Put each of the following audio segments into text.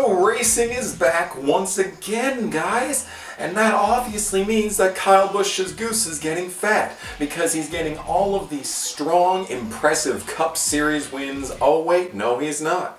So racing is back once again, guys. And that obviously means that Kyle Busch's goose is getting fat, because he's getting all of these strong, impressive Cup Series wins. Oh wait, no he's not.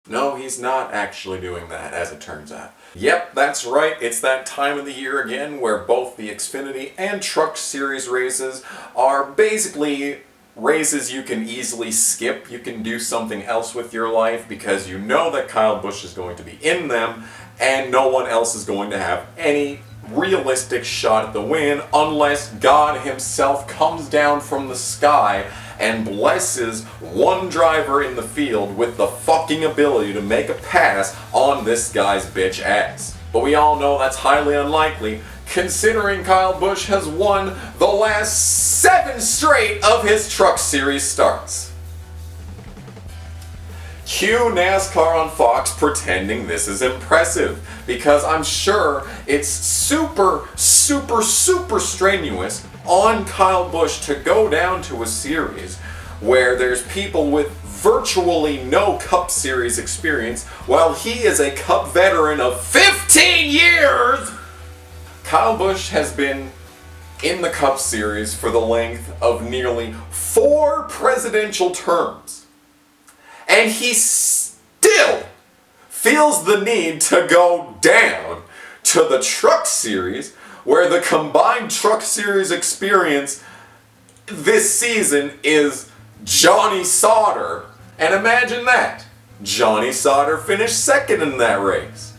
No, he's not actually doing that, as it turns out. Yep, that's right, it's that time of the year again where both the Xfinity and Truck Series races are basically races you can easily skip. You can do something else with your life because you know that Kyle Busch is going to be in them and no one else is going to have any realistic shot at the win unless God himself comes down from the sky and blesses one driver in the field with the fucking ability to make a pass on this guy's bitch ass. But we all know that's highly unlikely, considering Kyle Busch has won the last 7 straight of his Truck Series starts. Cue NASCAR on Fox pretending this is impressive, because I'm sure it's super strenuous on Kyle Busch to go down to a series where there's people with virtually no Cup Series experience while he is a Cup veteran of 15 years. Kyle Busch has been in the Cup Series for the length of nearly 4 presidential terms. And he still feels the need to go down to the Truck Series, where the combined Truck Series experience this season is Johnny Sauter. And imagine that. Johnny Sauter finished second in that race.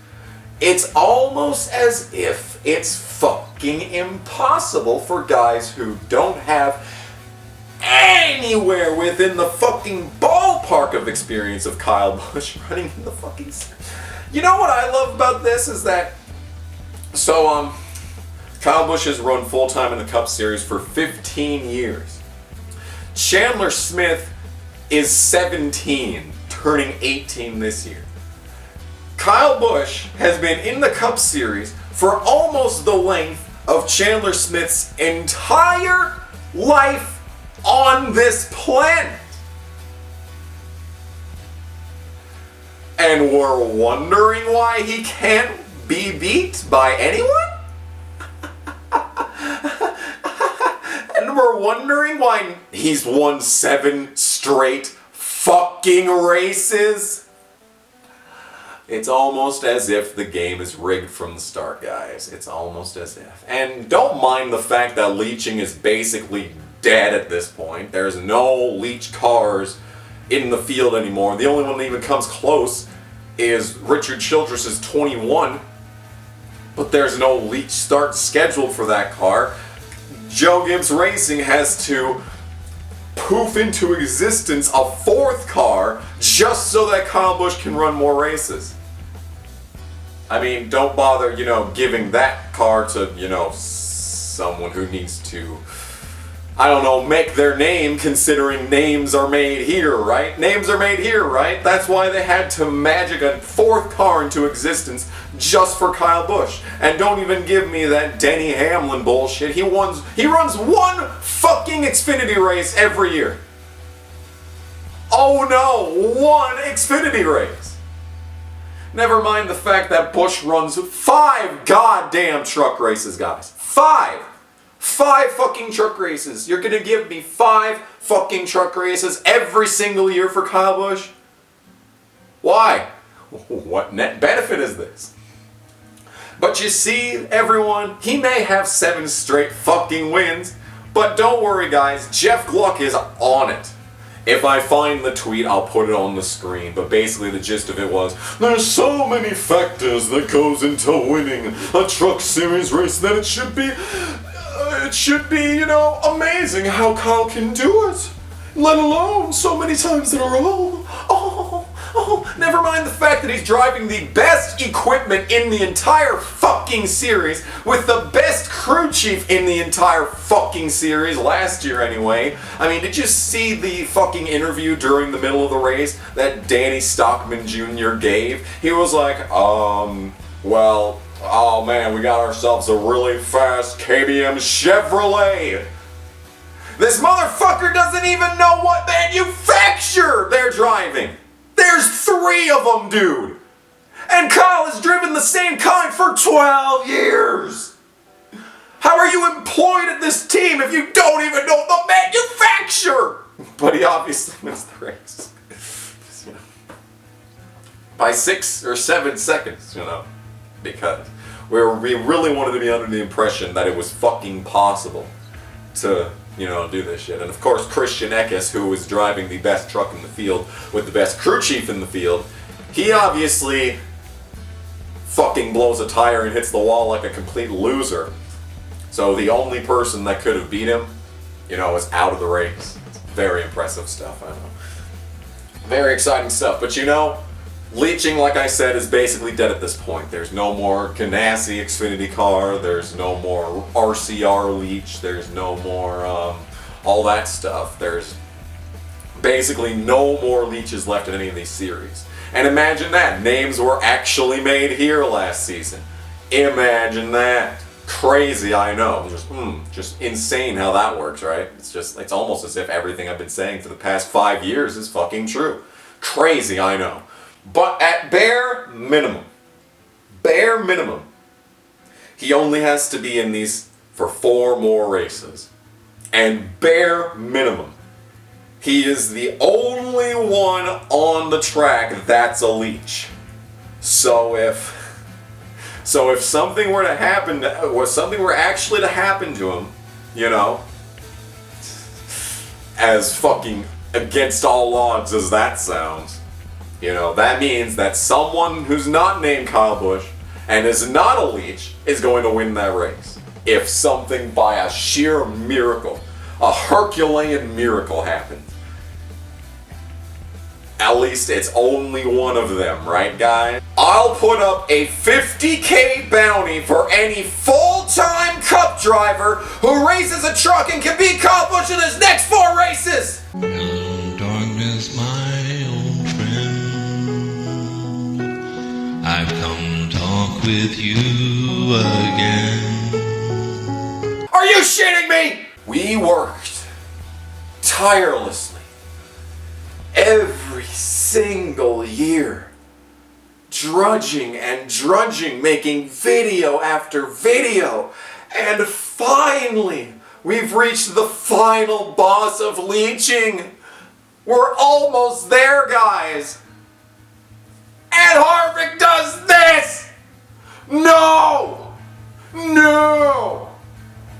It's almost as if it's fucking impossible for guys who don't have anywhere within the fucking ballpark of experience of Kyle Busch running in the fucking... You know what I love about this is that... Kyle Busch has run full-time in the Cup Series for 15 years. Chandler Smith is 17, turning 18 this year. Kyle Busch has been in the Cup Series for almost the length of Chandler Smith's entire life on this planet. And we're wondering why he can't be beat by anyone? And we're wondering why he's won 7 straight fucking races? It's almost as if the game is rigged from the start, guys. It's almost as if. And don't mind the fact that leeching is basically dead at this point. There's no leech cars in the field anymore. The only one that even comes close is Richard Childress's 21. But there's no leech start scheduled for that car. Joe Gibbs Racing has to poof into existence a 4th car just so that Kyle Busch can run more races. I mean, don't bother, giving that car to, someone who needs to, I don't know, make their name, considering names are made here, right? Names are made here, right? That's why they had to magic a 4th car into existence just for Kyle Busch. And don't even give me that Denny Hamlin bullshit. He runs one fucking Xfinity race every year. Oh no, 1 Xfinity race. Never mind the fact that Busch runs 5 goddamn truck races, guys. 5 fucking truck races. You're gonna give me 5 fucking truck races every single year for Kyle Busch? Why? What net benefit is this? But you see, everyone, he may have 7 straight fucking wins, but don't worry, guys, Jeff Gluck is on it. If I find the tweet, I'll put it on the screen, but basically the gist of it was, there's so many factors that goes into winning a Truck Series race that it should be, amazing how Kyle can do it, let alone so many times in a row. Never mind the fact that he's driving the best equipment in the entire fucking series with the best crew chief in the entire fucking series, last year anyway. I mean, did you see the fucking interview during the middle of the race that Danny Stockman Jr. gave? He was like, well, oh man, we got ourselves a really fast KBM Chevrolet. This motherfucker doesn't even know what manufacturer they're driving. There's 3 of them, dude. And Kyle has driven the same kind for 12 years! How are you employed at this team if you don't even know the manufacturer? But he obviously wins the race. You know, by 6 or 7 seconds, you know. Because we really wanted to be under the impression that it was fucking possible to, you know, do this shit. And of course, Christian Eckes, who was driving the best truck in the field with the best crew chief in the field, he obviously fucking blows a tire and hits the wall like a complete loser. So the only person that could have beat him, you know, is out of the race. It's very impressive stuff, I know. Very exciting stuff. But you know, leeching, like I said, is basically dead at this point. There's no more Ganassi Xfinity car, there's no more RCR leech, there's no more all that stuff. There's basically no more leeches left in any of these series. And imagine that, names were actually made here last season. Imagine that. Crazy, I know. Just insane how that works, right? It's almost as if everything I've been saying for the past 5 years is fucking true. Crazy, I know. But at bare minimum, he only has to be in these for 4 more races. And bare minimum, he is the only one on the track that's a leech. So if something were to happen, or something were actually to happen to him, you know, as fucking against all odds as that sounds, you know, that means that someone who's not named Kyle Busch and is not a leech is going to win that race. If something by a sheer miracle, a Herculean miracle happens. At least it's only one of them, right guys? I'll put up a $50K bounty for any full-time cup driver who races a truck and can beat Kyle Busch in his next 4 races! Hello, darkness, my old friend. I've come talk with you again. Are you shitting me? We worked tirelessly every single year, drudging and drudging, making video after video, and finally, we've reached the final boss of leeching. We're almost there, guys. And Harvick does this! No! No!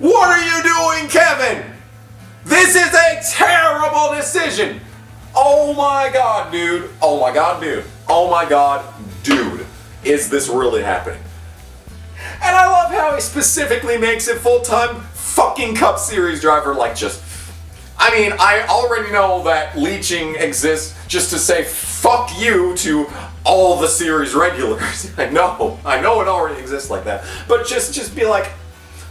What are you doing, Kevin? This is a terrible decision! Oh my god, dude. Oh my god, dude. Oh my god, dude. Is this really happening? And I love how he specifically makes it full-time fucking Cup Series driver, like just... I mean, I already know that leeching exists just to say fuck you to all the series regulars. I know it already exists like that. But just be like,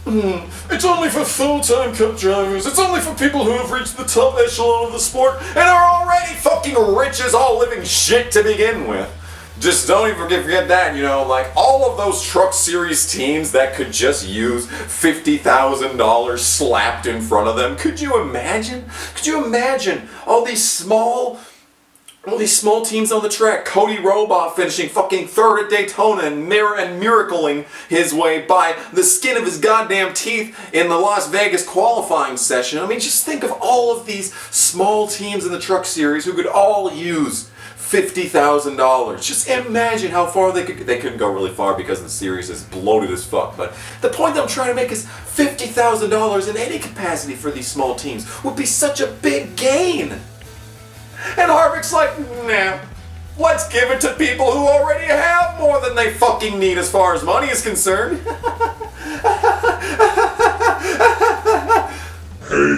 it's only for full-time cup drivers. It's only for people who have reached the top echelon of the sport and are already fucking rich as all living shit to begin with. Just don't even forget that, you know, like all of those truck series teams that could just use $50,000 slapped in front of them. Could you imagine? Could you imagine all these small teams on the track? Cody Roboff finishing fucking 3rd at Daytona and miracling his way by the skin of his goddamn teeth in the Las Vegas qualifying session. I mean, just think of all of these small teams in the truck series who could all use $50,000. Just imagine how far they couldn't go really far because the series is bloated as fuck. But the point that I'm trying to make is $50,000 in any capacity for these small teams would be such a big gain. And Harvick's like, nah, let's give it to people who already have more than they fucking need as far as money is concerned. Hey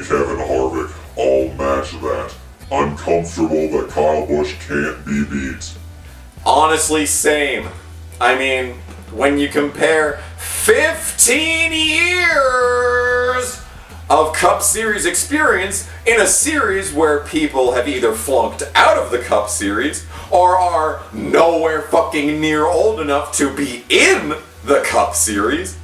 Kevin Harvick, I'll match that. I'm comfortable that Kyle Busch can't be beat. Honestly, same. I mean, when you compare 15 years of Cup Series experience in a series where people have either flunked out of the Cup Series or are nowhere fucking near old enough to be in the Cup Series,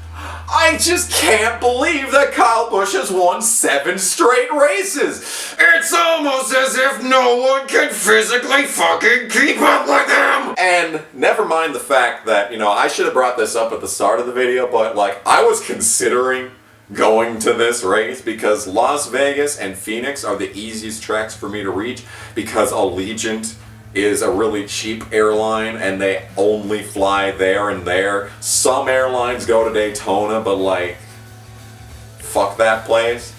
I just can't believe that Kyle Busch has won 7 straight races. It's almost as if no one can physically fucking keep up with him. And never mind the fact that, I should have brought this up at the start of the video, but like, I was considering going to this race because Las Vegas and Phoenix are the easiest tracks for me to reach because Allegiant is a really cheap airline and they only fly there and there. Some airlines go to Daytona, but like, fuck that place.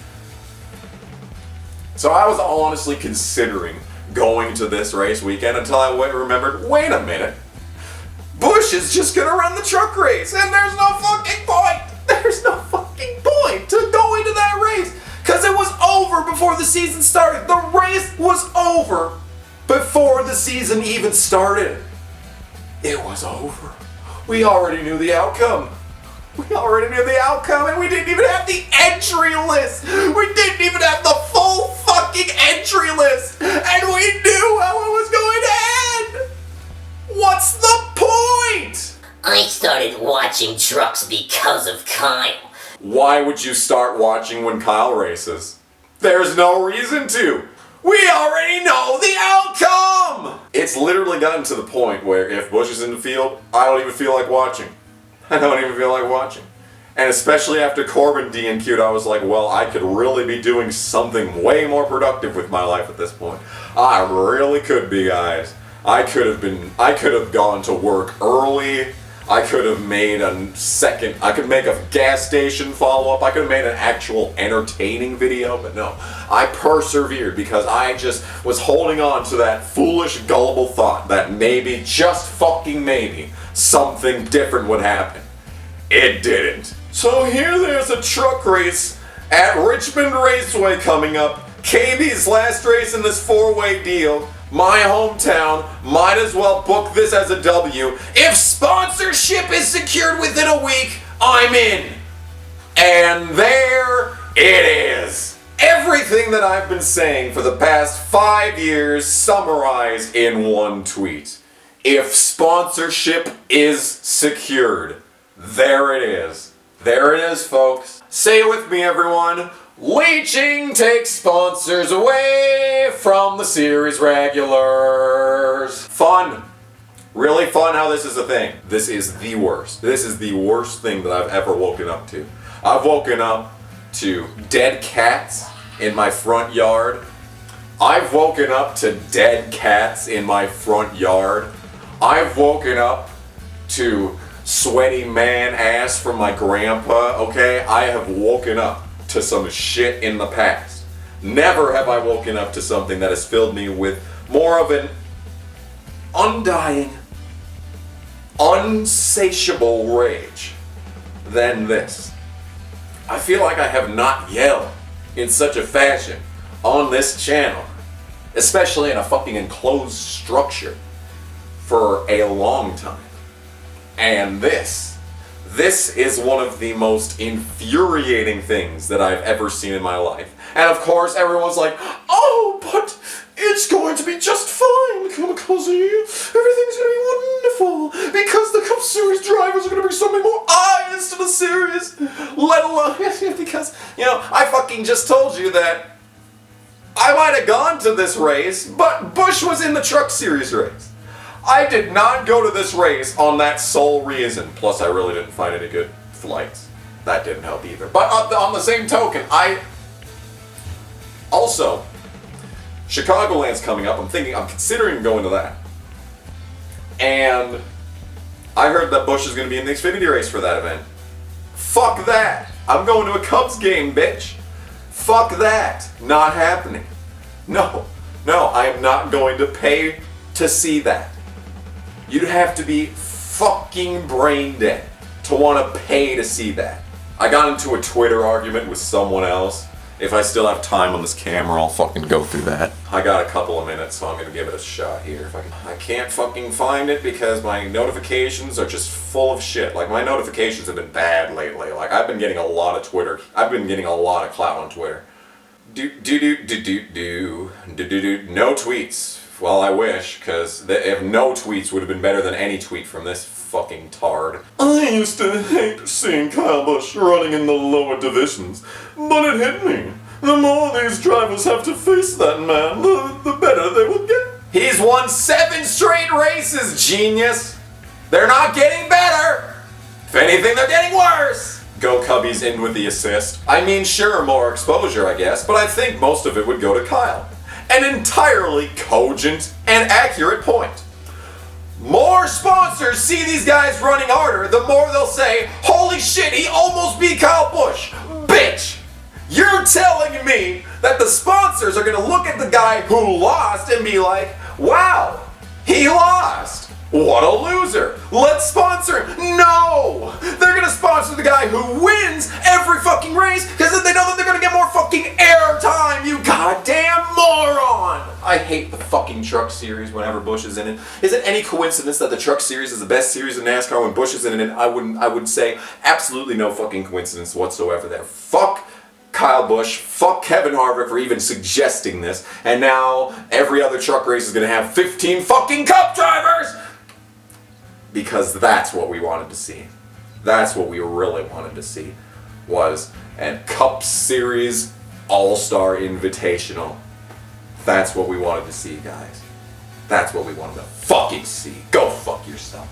So I was honestly considering going to this race weekend until I remembered, wait a minute, Busch is just gonna run the truck race and there's no fucking point. There's no fucking point to going to that race because it was over before the season started. The race was over before the season even started. It was over. We already knew the outcome. We already knew the outcome and we didn't even have the entry list. We didn't even have the full fucking entry list. And we knew how it was going to end. What's the point? I started watching trucks because of Kyle. Why would you start watching when Kyle races? There's no reason to. We already know the outcome! It's literally gotten to the point where if Busch is in the field, I don't even feel like watching. I don't even feel like watching. And especially after Corbin DNQ'd, I was like, well, I could really be doing something way more productive with my life at this point. I really could be, guys. I could have gone to work early. I could have made I could make a gas station follow-up. I could have made an actual entertaining video, but no. I persevered because I just was holding on to that foolish, gullible thought that maybe, just fucking maybe, something different would happen. It didn't. So here there's a truck race at Richmond Raceway coming up. KB's last race in this 4-way deal. My hometown, might as well book this as a W. If sponsorship is secured within a week, I'm in. And there it is. Everything that I've been saying for the past 5 years summarized in one tweet. If sponsorship is secured, there it is. There it is, folks. Say it with me, everyone. Leeching takes sponsors away from the series regulars. Fun. Really fun how this is a thing. This is the worst. This is the worst thing that I've ever woken up to. I've woken up to dead cats in my front yard. I've woken up to dead cats in my front yard. I've woken up to sweaty man ass from my grandpa, okay? I have woken up to some shit in the past. Never have I woken up to something that has filled me with more of an undying, unsatiable rage than this. I feel like I have not yelled in such a fashion on this channel, especially in a fucking enclosed structure, for a long time. And this is one of the most infuriating things that I've ever seen in my life. And of course, everyone's like, oh, but it's going to be just fine, Kamikaze. Everything's going to be wonderful. Because the Cup Series drivers are going to bring so many more eyes to the series. Let alone, because, I fucking just told you that I might have gone to this race, but Busch was in the Truck Series race. I did not go to this race on that sole reason. Plus, I really didn't find any good flights. That didn't help either. But on the same token, also, Chicagoland's coming up. I'm considering going to that. And I heard that Busch is going to be in the Xfinity race for that event. Fuck that. I'm going to a Cubs game, bitch. Fuck that. Not happening. No, I am not going to pay to see that. You'd have to be fucking brain dead to want to pay to see that. I got into a Twitter argument with someone else. If I still have time on this camera, I'll fucking go through that. I got a couple of minutes, so I'm gonna give it a shot here. If I can't fucking find it because my notifications are just full of shit. Like, my notifications have been bad lately. Like, I've been getting a lot of clout on Twitter. No tweets Well, I wish, because if no tweets would have been better than any tweet from this fucking tard. I used to hate seeing Kyle Busch running in the lower divisions, but it hit me. The more these drivers have to face that man, the better they will get. He's won 7 straight races, genius! They're not getting better! If anything, they're getting worse! Go Cubbies in with the assist. I mean, sure, more exposure, I guess, but I think most of it would go to Kyle. An entirely cogent and accurate point. More sponsors see these guys running harder, the more they'll say, holy shit, he almost beat Kyle Busch! Bitch! You're telling me that the sponsors are gonna look at the guy who lost and be like, wow, he lost. What a loser. Let's sponsor him. No! They're gonna sponsor the guy who wins every fucking race because then they know that they're gonna get more fucking airtime, you goddamn moron! I hate the fucking truck series whenever Busch is in it. Is it any coincidence that the truck series is the best series in NASCAR when Busch is in it? I would say absolutely no fucking coincidence whatsoever there. Fuck Kyle Busch, fuck Kevin Harvick for even suggesting this, and now every other truck race is gonna have 15 fucking Cup drivers! Because that's what we wanted to see. That's what we really wanted to see, was a Cup Series All-Star Invitational. That's what we wanted to see, guys. That's what we wanted to fucking see. Go fuck yourself.